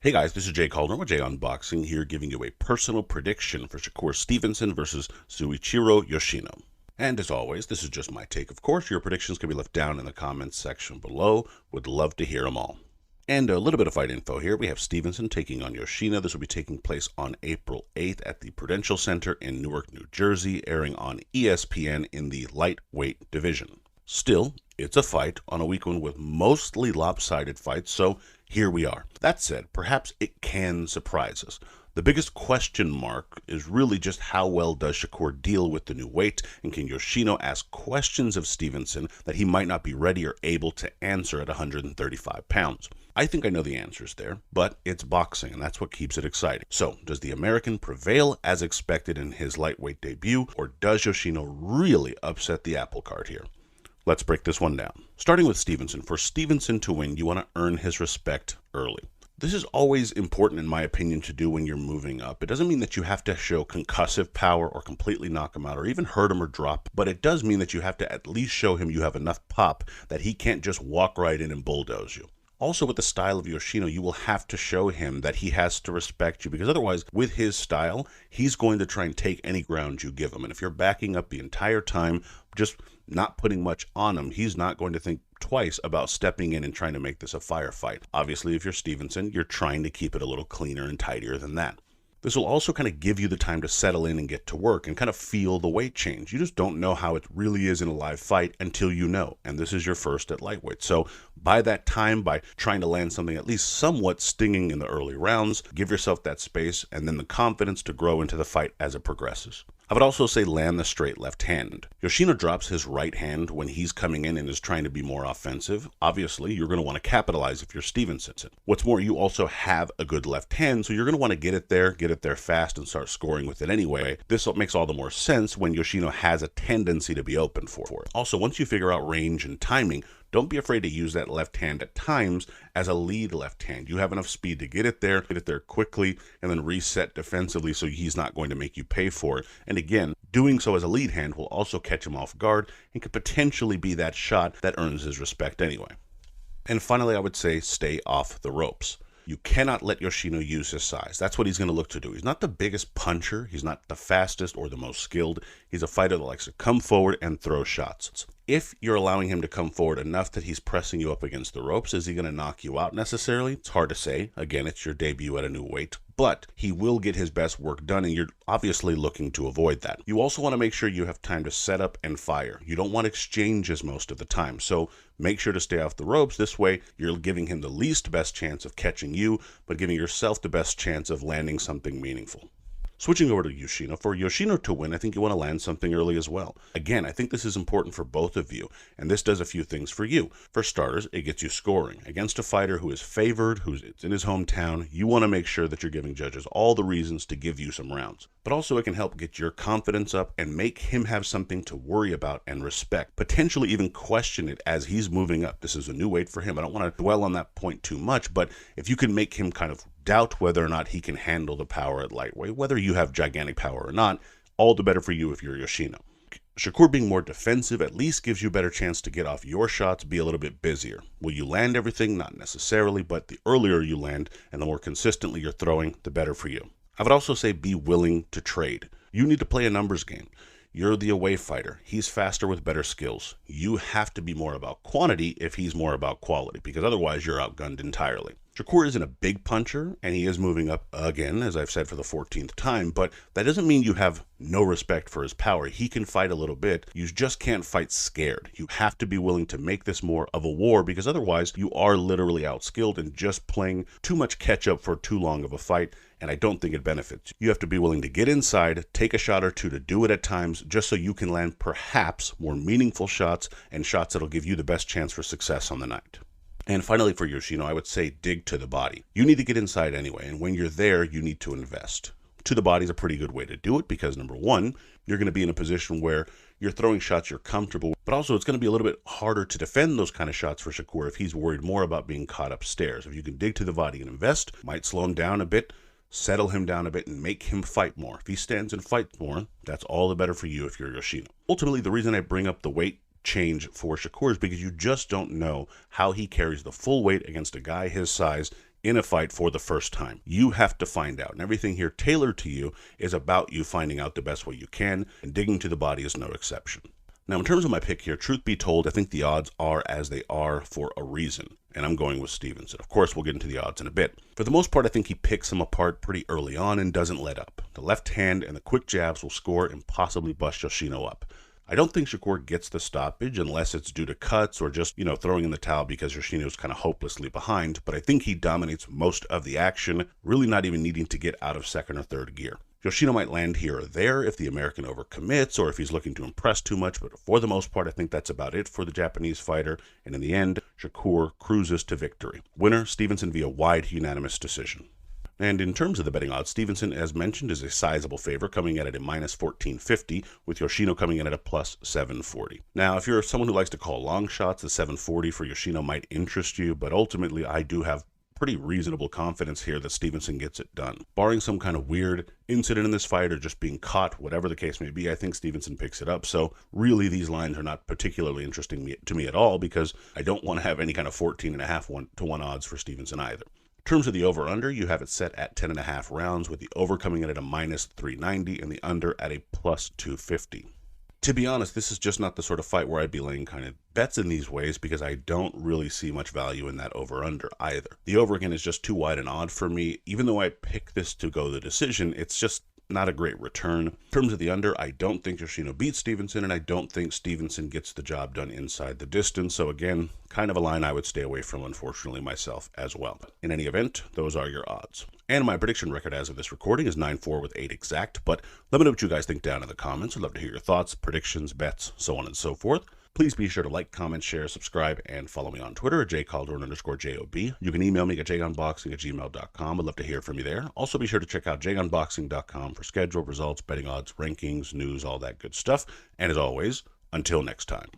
Hey guys, this is Jay Calderon with Jay Unboxing here, giving you a personal prediction for Shakur Stevenson versus Shuichiro Yoshino. And as always, this is just my take. Of course, your predictions can be left down in the comments section below. Would love to hear them all. And a little bit of fight info here. We have Stevenson taking on Yoshino. This will be taking place on April 8th at the Prudential Center in Newark, New Jersey, airing on ESPN in the lightweight division. Still, it's a fight on a weekend with mostly lopsided fights, so here we are. That said, perhaps it can surprise us. The biggest question mark is really just how well does Shakur deal with the new weight, and can Yoshino ask questions of Stevenson that he might not be ready or able to answer at 135 pounds? I think I know the answers there, but it's boxing, and that's what keeps it exciting. So, does the American prevail as expected in his lightweight debut, or does Yoshino really upset the apple cart here? Let's break this one down. Starting with Stevenson. For Stevenson to win, you want to earn his respect early. This is always important, in my opinion, to do when you're moving up. It doesn't mean that you have to show concussive power or completely knock him out or even hurt him or drop, but it does mean that you have to at least show him you have enough pop that he can't just walk right in and bulldoze you. Also, with the style of Yoshino, you will have to show him that he has to respect you, because otherwise, with his style, he's going to try and take any ground you give him. And if you're backing up the entire time, just not putting much on him, he's not going to think twice about stepping in and trying to make this a firefight. Obviously, if you're Stevenson, you're trying to keep it a little cleaner and tidier than that. This will also kind of give you the time to settle in and get to work and kind of feel the weight change. You just don't know how it really is in a live fight until you know, and this is your first at lightweight. So by that time, by trying to land something at least somewhat stinging in the early rounds, give yourself that space and then the confidence to grow into the fight as it progresses. I would also say land the straight left hand. Yoshino drops his right hand when he's coming in and is trying to be more offensive. Obviously, you're going to want to capitalize if you're Stevenson. What's more, you also have a good left hand, so you're going to want to get it there fast and start scoring with it anyway. This makes all the more sense when Yoshino has a tendency to be open for it. Also, once you figure out range and timing, don't be afraid to use that left hand at times as a lead left hand. You have enough speed to get it there quickly, and then reset defensively so he's not going to make you pay for it. And again, doing so as a lead hand will also catch him off guard and could potentially be that shot that earns his respect anyway. And finally, I would say stay off the ropes. You cannot let Yoshino use his size. That's what he's going to look to do. He's not the biggest puncher. He's not the fastest or the most skilled. He's a fighter that likes to come forward and throw shots. If you're allowing him to come forward enough that he's pressing you up against the ropes, is he going to knock you out necessarily? It's hard to say. Again, it's your debut at a new weight. But he will get his best work done, and you're obviously looking to avoid that. You also want to make sure you have time to set up and fire. You don't want exchanges most of the time, so make sure to stay off the ropes. This way, you're giving him the least best chance of catching you, but giving yourself the best chance of landing something meaningful. Switching over to Yoshino. For Yoshino to win, I think you want to land something early as well. Again, I think this is important for both of you, and this does a few things for you. For starters, it gets you scoring. Against a fighter who is favored, who's in his hometown, you want to make sure that you're giving judges all the reasons to give you some rounds. But also it can help get your confidence up and make him have something to worry about and respect. Potentially even question it as he's moving up. This is a new weight for him. I don't want to dwell on that point too much, but if you can make him kind of doubt whether or not he can handle the power at lightweight, whether you have gigantic power or not, all the better for you if you're Yoshino. Shakur being more defensive at least gives you a better chance to get off your shots, be a little bit busier. Will you land everything? Not necessarily, but the earlier you land and the more consistently you're throwing, the better for you. I would also say be willing to trade. You need to play a numbers game. You're the away fighter. He's faster with better skills. You have to be more about quantity if he's more about quality, because otherwise you're outgunned entirely. Shakur isn't a big puncher, and he is moving up again, as I've said for the 14th time, but that doesn't mean you have no respect for his power. He can fight a little bit. You just can't fight scared. You have to be willing to make this more of a war, because otherwise you are literally outskilled and just playing too much catch up for too long of a fight, and I don't think it benefits. You have to be willing to get inside, take a shot or two to do it at times, just so you can land perhaps more meaningful shots and shots that'll give you the best chance for success on the night. And finally for Yoshino, I would say dig to the body. You need to get inside anyway, and when you're there, you need to invest. To the body is a pretty good way to do it because, number one, you're going to be in a position where you're throwing shots you're comfortable, but also it's going to be a little bit harder to defend those kind of shots for Shakur if he's worried more about being caught upstairs. If you can dig to the body and invest, might slow him down a bit, settle him down a bit, and make him fight more. If he stands and fights more, that's all the better for you if you're Yoshino. Ultimately, the reason I bring up the weight change for Shakur is because you just don't know how he carries the full weight against a guy his size in a fight for the first time. You have to find out, and everything here tailored to you is about you finding out the best way you can, and digging to the body is no exception. Now, in terms of my pick here, truth be told, I think the odds are as they are for a reason, and I'm going with Stevenson. Of course, we'll get into the odds in a bit. For the most part, I think he picks him apart pretty early on and doesn't let up. The left hand and the quick jabs will score and possibly bust Yoshino up. I don't think Shakur gets the stoppage unless it's due to cuts or just, throwing in the towel because Yoshino's kind of hopelessly behind, but I think he dominates most of the action, really not even needing to get out of second or third gear. Yoshino might land here or there if the American overcommits or if he's looking to impress too much, but for the most part, I think that's about it for the Japanese fighter, and in the end, Shakur cruises to victory. Winner, Stevenson via wide unanimous decision. And in terms of the betting odds, Stevenson, as mentioned, is a sizable favorite, coming in at a minus 1450, with Yoshino coming in at a plus 740. Now, if you're someone who likes to call long shots, the 740 for Yoshino might interest you, but ultimately I do have pretty reasonable confidence here that Stevenson gets it done. Barring some kind of weird incident in this fight or just being caught, whatever the case may be, I think Stevenson picks it up. So really these lines are not particularly interesting to me at all, because I don't want to have any kind of 14.5 to 1 odds for Stevenson either. In terms of the over-under, you have it set at 10.5 rounds, with the over coming in at a minus 390 and the under at a plus 250. To be honest, this is just not the sort of fight where I'd be laying kind of bets in these ways, because I don't really see much value in that over-under either. The over, again, is just too wide an odd for me. Even though I pick this to go the decision, it's just not a great return. In terms of the under, I don't think Yoshino beats Stevenson, and I don't think Stevenson gets the job done inside the distance. So again, kind of a line I would stay away from, unfortunately, myself as well. In any event, those are your odds. And my prediction record as of this recording is 9-4 with 8 exact, but let me know what you guys think down in the comments. I'd love to hear your thoughts, predictions, bets, so on and so forth. Please be sure to like, comment, share, subscribe, and follow me on Twitter at jcalderon_JOB. You can email me at jgonboxing@gmail.com. I'd love to hear from you there. Also, be sure to check out jgonboxing.com for schedule, results, betting odds, rankings, news, all that good stuff. And as always, until next time.